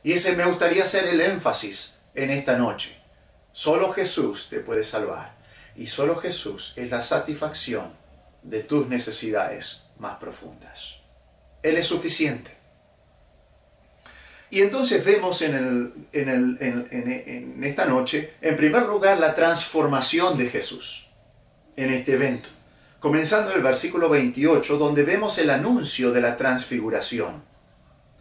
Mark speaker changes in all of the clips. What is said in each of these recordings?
Speaker 1: Y ese me gustaría hacer el énfasis en esta noche. Solo Jesús te puede salvar. Y solo Jesús es la satisfacción de tus necesidades más profundas. Él es suficiente. Y entonces vemos en esta noche, en primer lugar, la transformación de Jesús en este evento. Comenzando en el versículo 28, donde vemos el anuncio de la transfiguración.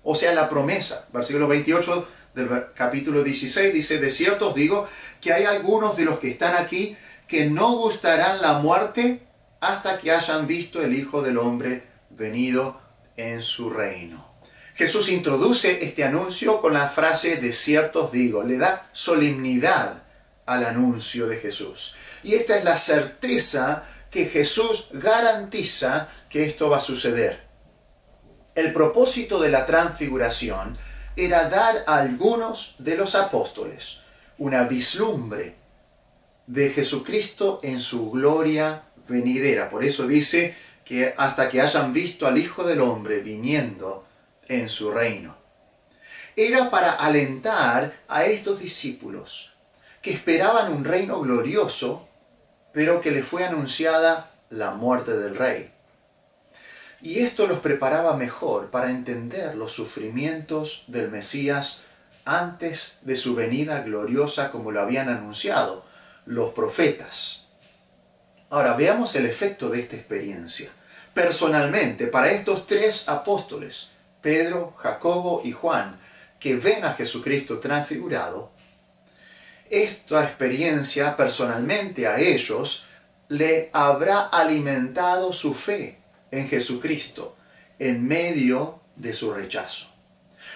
Speaker 1: O sea, la promesa. Versículo 28 del capítulo 16 dice: de cierto os digo que hay algunos de los que están aquí que no gustarán la muerte hasta que hayan visto el Hijo del Hombre venido en su reino. Jesús introduce este anuncio con la frase de cierto os digo. Le da solemnidad al anuncio de Jesús. Y esta es la certeza que Jesús garantiza que esto va a suceder. El propósito de la transfiguración era dar a algunos de los apóstoles una vislumbre de Jesucristo en su gloria venidera. Por eso dice que hasta que hayan visto al Hijo del Hombre viniendo en su reino. Era para alentar a estos discípulos que esperaban un reino glorioso, pero que les fue anunciada la muerte del rey. Y esto los preparaba mejor para entender los sufrimientos del Mesías antes de su venida gloriosa, como lo habían anunciado los profetas. Ahora veamos el efecto de esta experiencia. Personalmente, para estos tres apóstoles, Pedro, Jacobo y Juan, que ven a Jesucristo transfigurado, esta experiencia personalmente a ellos le habrá alimentado su fe en Jesucristo en medio de su rechazo.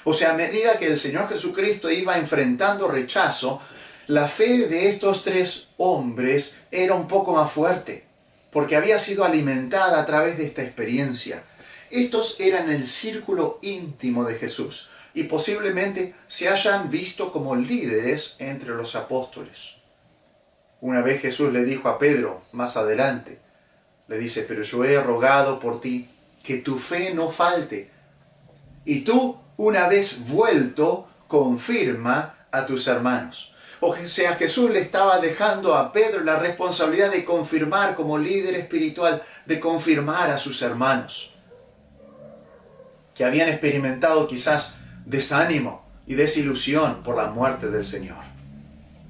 Speaker 1: O sea, a medida que el Señor Jesucristo iba enfrentando rechazo, la fe de estos tres hombres era un poco más fuerte, porque había sido alimentada a través de esta experiencia. Estos eran el círculo íntimo de Jesús y posiblemente se hayan visto como líderes entre los apóstoles. Una vez Jesús le dijo a Pedro, más adelante, le dice: pero yo he rogado por ti que tu fe no falte. Y tú, una vez vuelto, confirma a tus hermanos. O sea, Jesús le estaba dejando a Pedro la responsabilidad de confirmar como líder espiritual, de confirmar a sus hermanos, que habían experimentado quizás desánimo y desilusión por la muerte del Señor.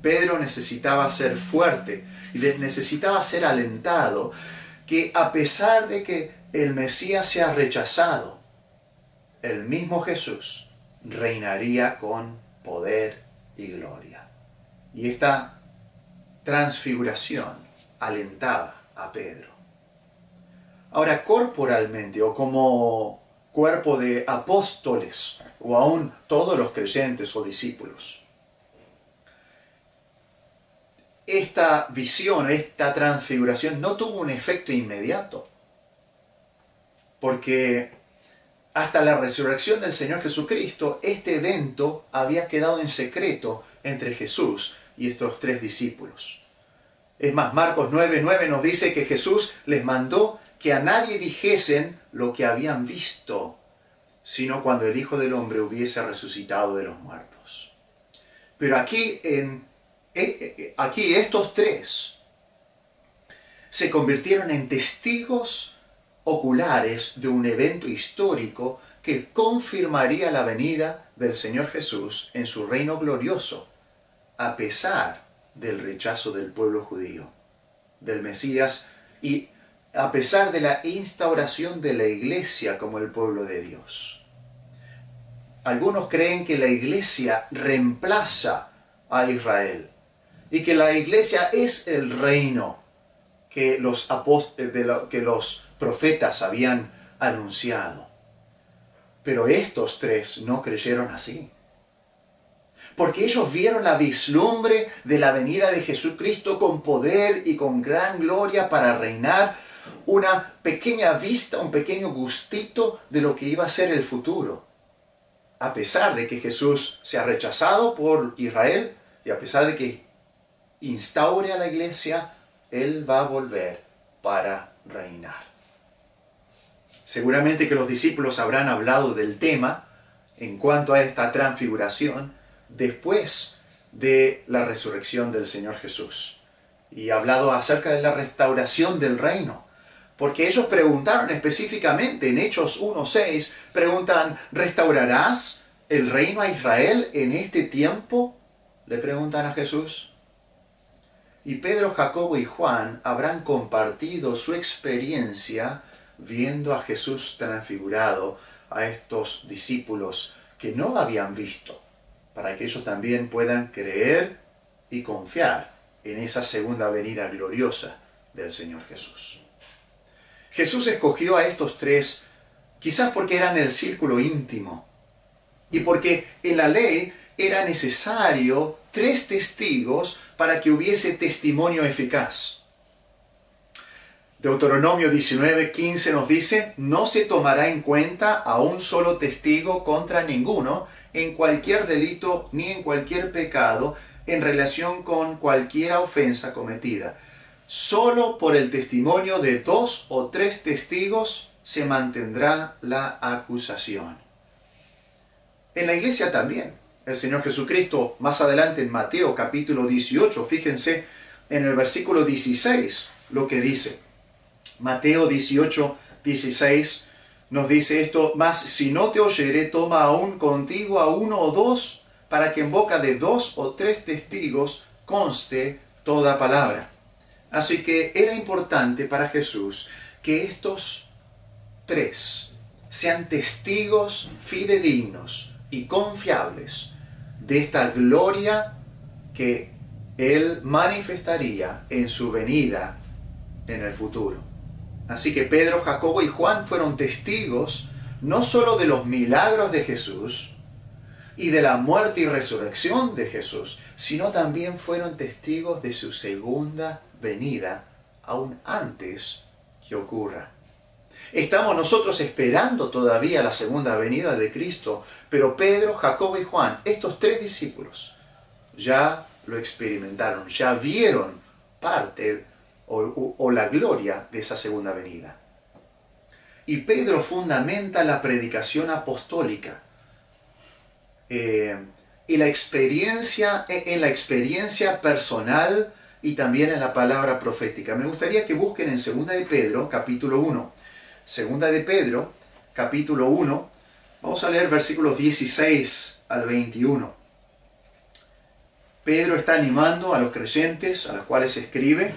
Speaker 1: Pedro necesitaba ser fuerte y necesitaba ser alentado, que a pesar de que el Mesías sea rechazado, el mismo Jesús reinaría con poder y gloria. Y esta transfiguración alentaba a Pedro. Ahora, corporalmente o como cuerpo de apóstoles o aún todos los creyentes o discípulos, esta visión, esta transfiguración no tuvo un efecto inmediato, porque hasta la resurrección del Señor Jesucristo, este evento había quedado en secreto entre Jesús y estos tres discípulos. Es más, Marcos 9:9 nos dice que Jesús les mandó que a nadie dijesen lo que habían visto, sino cuando el Hijo del Hombre hubiese resucitado de los muertos. Pero aquí estos tres se convirtieron en testigos oculares de un evento histórico que confirmaría la venida del Señor Jesús en su reino glorioso, a pesar del rechazo del pueblo judío, del Mesías, y a pesar de la instauración de la iglesia como el pueblo de Dios. Algunos creen que la iglesia reemplaza a Israel y que la iglesia es el reino que los profetas habían anunciado. Pero estos tres no creyeron así, porque ellos vieron la vislumbre de la venida de Jesucristo con poder y con gran gloria para reinar, una pequeña vista, un pequeño gustito de lo que iba a ser el futuro. A pesar de que Jesús sea rechazado por Israel y a pesar de que instaure a la iglesia, Él va a volver para reinar. Seguramente que los discípulos habrán hablado del tema en cuanto a esta transfiguración después de la resurrección del Señor Jesús. Y ha hablado acerca de la restauración del reino. Porque ellos preguntaron específicamente en Hechos 1:6, preguntan, ¿restaurarás el reino a Israel en este tiempo? Le preguntan a Jesús. Y Pedro, Jacobo y Juan habrán compartido su experiencia viendo a Jesús transfigurado a estos discípulos que no habían visto, para que ellos también puedan creer y confiar en esa segunda venida gloriosa del Señor Jesús. Jesús escogió a estos tres quizás porque eran el círculo íntimo y porque en la ley era necesario 3 testigos para que hubiese testimonio eficaz. Deuteronomio 19:15 nos dice, no se tomará en cuenta a un solo testigo contra ninguno en cualquier delito ni en cualquier pecado en relación con cualquier ofensa cometida. Solo por el testimonio de 2 o 3 testigos se mantendrá la acusación. En la iglesia también. El Señor Jesucristo, más adelante en Mateo capítulo 18, fíjense en el versículo 16 lo que dice. Mateo 18:16 nos dice esto, mas si no te oyere, toma aún contigo a 1 o 2, para que en boca de 2 o 3 testigos conste toda palabra. Así que era importante para Jesús que estos 3 sean testigos fidedignos y confiables de esta gloria que Él manifestaría en su venida en el futuro. Así que Pedro, Jacobo y Juan fueron testigos no solo de los milagros de Jesús y de la muerte y resurrección de Jesús, sino también fueron testigos de su segunda venida, aún antes que ocurra. Estamos nosotros esperando todavía la segunda venida de Cristo, pero Pedro, Jacobo y Juan, estos 3 discípulos, ya lo experimentaron, ya vieron parte o la gloria de esa segunda venida. Y Pedro fundamenta la predicación apostólica y la experiencia, en la experiencia personal y también en la palabra profética. Me gustaría que busquen en 2 de Pedro, capítulo 1. 2 de Pedro, capítulo 1. Vamos a leer versículos 16 al 21. Pedro está animando a los creyentes a los cuales escribe.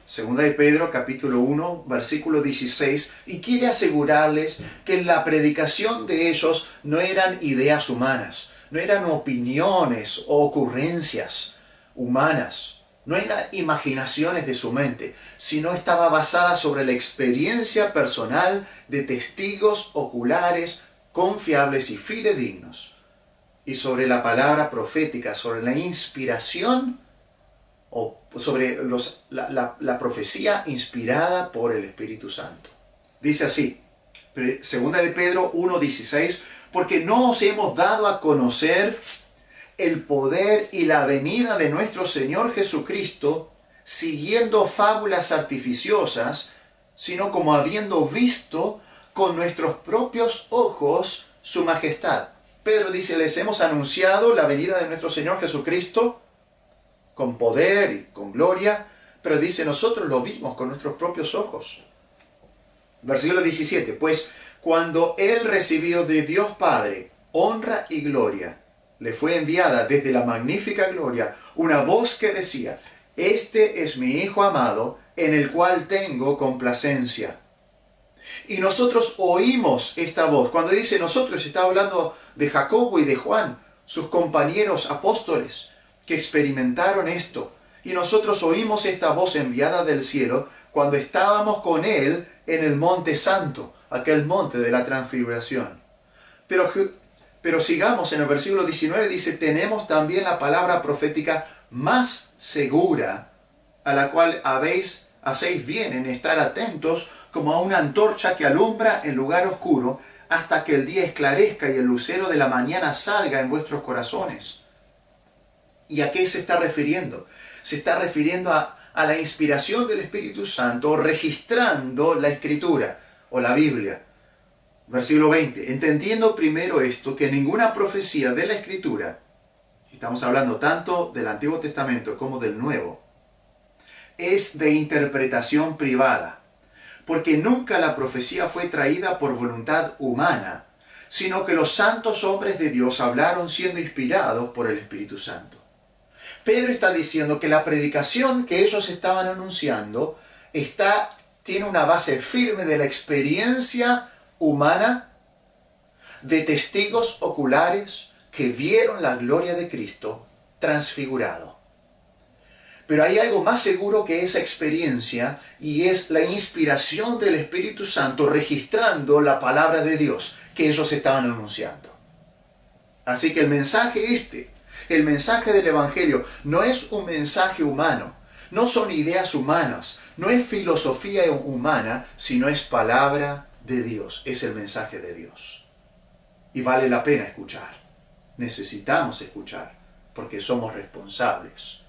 Speaker 1: 2 de Pedro, capítulo 1, versículo 16, y quiere asegurarles que la predicación de ellos no eran ideas humanas, no eran opiniones o ocurrencias humanas, no eran imaginaciones de su mente, sino estaba basada sobre la experiencia personal de testigos oculares, confiables y fidedignos, y sobre la palabra profética, sobre la inspiración o sobre la profecía inspirada por el Espíritu Santo. Dice así, 2 de Pedro 1:16, porque no os hemos dado a conocer el poder y la venida de nuestro Señor Jesucristo siguiendo fábulas artificiosas, sino como habiendo visto con nuestros propios ojos su majestad. Pedro dice, les hemos anunciado la venida de nuestro Señor Jesucristo con poder y con gloria, pero dice, nosotros lo vimos con nuestros propios ojos. Versículo 17, pues cuando Él recibió de Dios Padre honra y gloria, le fue enviada desde la magnífica gloria una voz que decía, este es mi Hijo amado, en el cual tengo complacencia. Y nosotros oímos esta voz. Cuando dice nosotros, está hablando de Jacobo y de Juan, sus compañeros apóstoles, que experimentaron esto. Y nosotros oímos esta voz enviada del cielo cuando estábamos con Él en el Monte Santo, aquel monte de la transfiguración. Pero sigamos en el versículo 19, dice, tenemos también la palabra profética más segura, a la cual hacéis bien en estar atentos como a una antorcha que alumbra en lugar oscuro, hasta que el día esclarezca y el lucero de la mañana salga en vuestros corazones. ¿Y a qué se está refiriendo? Se está refiriendo a la inspiración del Espíritu Santo registrando la Escritura o la Biblia. Versículo 20. Entendiendo primero esto, que ninguna profecía de la Escritura, estamos hablando tanto del Antiguo Testamento como del Nuevo, es de interpretación privada, porque nunca la profecía fue traída por voluntad humana, sino que los santos hombres de Dios hablaron siendo inspirados por el Espíritu Santo. Pedro está diciendo que la predicación que ellos estaban anunciando tiene una base firme de la experiencia humana, de testigos oculares que vieron la gloria de Cristo transfigurado. Pero hay algo más seguro que esa experiencia, y es la inspiración del Espíritu Santo registrando la palabra de Dios que ellos estaban anunciando. Así que el mensaje del Evangelio no es un mensaje humano, no son ideas humanas, no es filosofía humana, sino es palabra de Dios, es el mensaje de Dios. Y vale la pena escuchar. Necesitamos escuchar, porque somos responsables.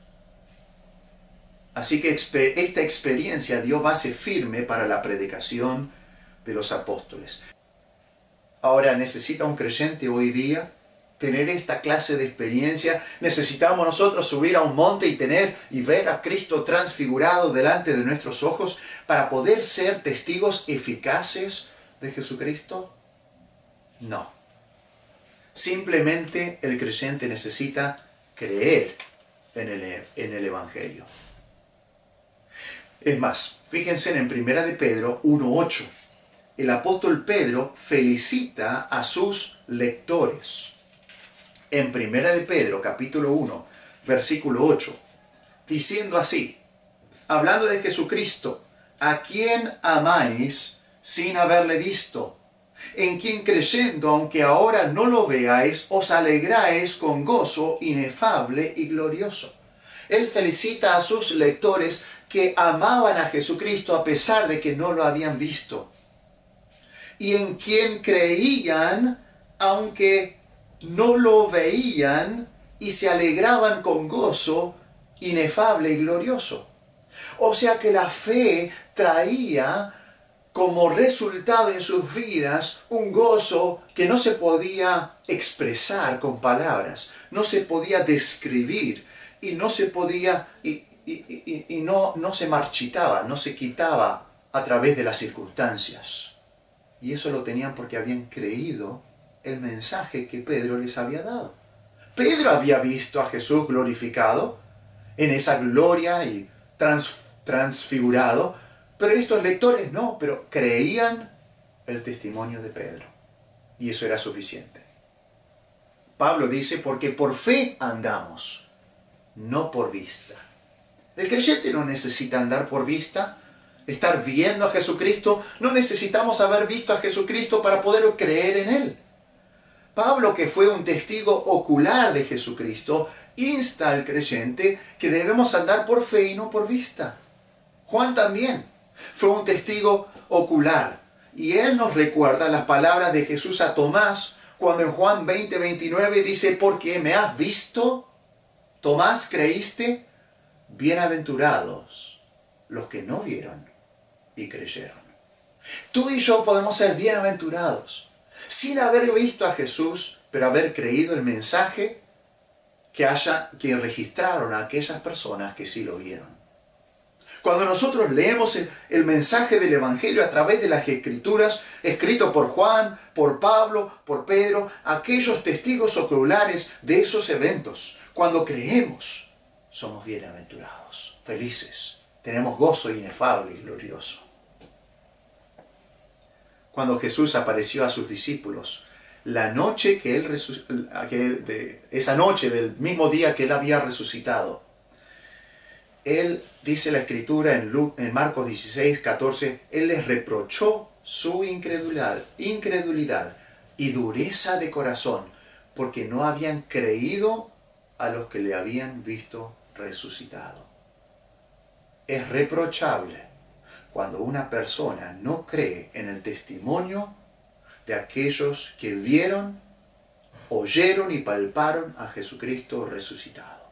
Speaker 1: Así que esta experiencia dio base firme para la predicación de los apóstoles. Ahora, ¿necesita un creyente hoy día tener esta clase de experiencia? ¿Necesitamos nosotros subir a un monte y ver a Cristo transfigurado delante de nuestros ojos para poder ser testigos eficaces de Jesucristo? No. Simplemente el creyente necesita creer en el Evangelio. Es más, fíjense en 1 de Pedro 1:8. El apóstol Pedro felicita a sus lectores. En 1 de Pedro, capítulo 1, versículo 8, diciendo así, hablando de Jesucristo, a quien amáis sin haberle visto, en quien creyendo, aunque ahora no lo veáis, os alegráis con gozo inefable y glorioso. Él felicita a sus lectores que amaban a Jesucristo a pesar de que no lo habían visto. Y en quien creían, aunque no lo veían, y se alegraban con gozo inefable y glorioso. O sea que la fe traía como resultado en sus vidas un gozo que no se podía expresar con palabras, no se podía describir, y no se podía, no se marchitaba, no se quitaba a través de las circunstancias. Y eso lo tenían porque habían creído el mensaje que Pedro les había dado. Pedro había visto a Jesús glorificado en esa gloria y transfigurado, pero estos lectores no, pero creían el testimonio de Pedro. Y eso era suficiente. Pablo dice, porque por fe andamos, no por vista. El creyente no necesita andar por vista, estar viendo a Jesucristo. No necesitamos haber visto a Jesucristo para poder creer en Él. Pablo, que fue un testigo ocular de Jesucristo, insta al creyente que debemos andar por fe y no por vista. Juan también fue un testigo ocular, y él nos recuerda las palabras de Jesús a Tomás, cuando en Juan 20:29 dice, porque me has visto, Tomás, ¿creíste? Bienaventurados los que no vieron y creyeron. Tú y yo podemos ser bienaventurados sin haber visto a Jesús, pero haber creído el mensaje que registraron a aquellas personas que sí lo vieron. Cuando nosotros leemos el mensaje del Evangelio a través de las Escrituras, escrito por Juan, por Pablo, por Pedro, aquellos testigos oculares de esos eventos, cuando creemos, somos bienaventurados, felices, tenemos gozo inefable y glorioso. Cuando Jesús apareció a sus discípulos, esa noche del mismo día que Él había resucitado, Él, dice la Escritura en Marcos 16:14, Él les reprochó su incredulidad y dureza de corazón, porque no habían creído a los que le habían visto resucitado. Es reprochable cuando una persona no cree en el testimonio de aquellos que vieron, oyeron y palparon a Jesucristo resucitado.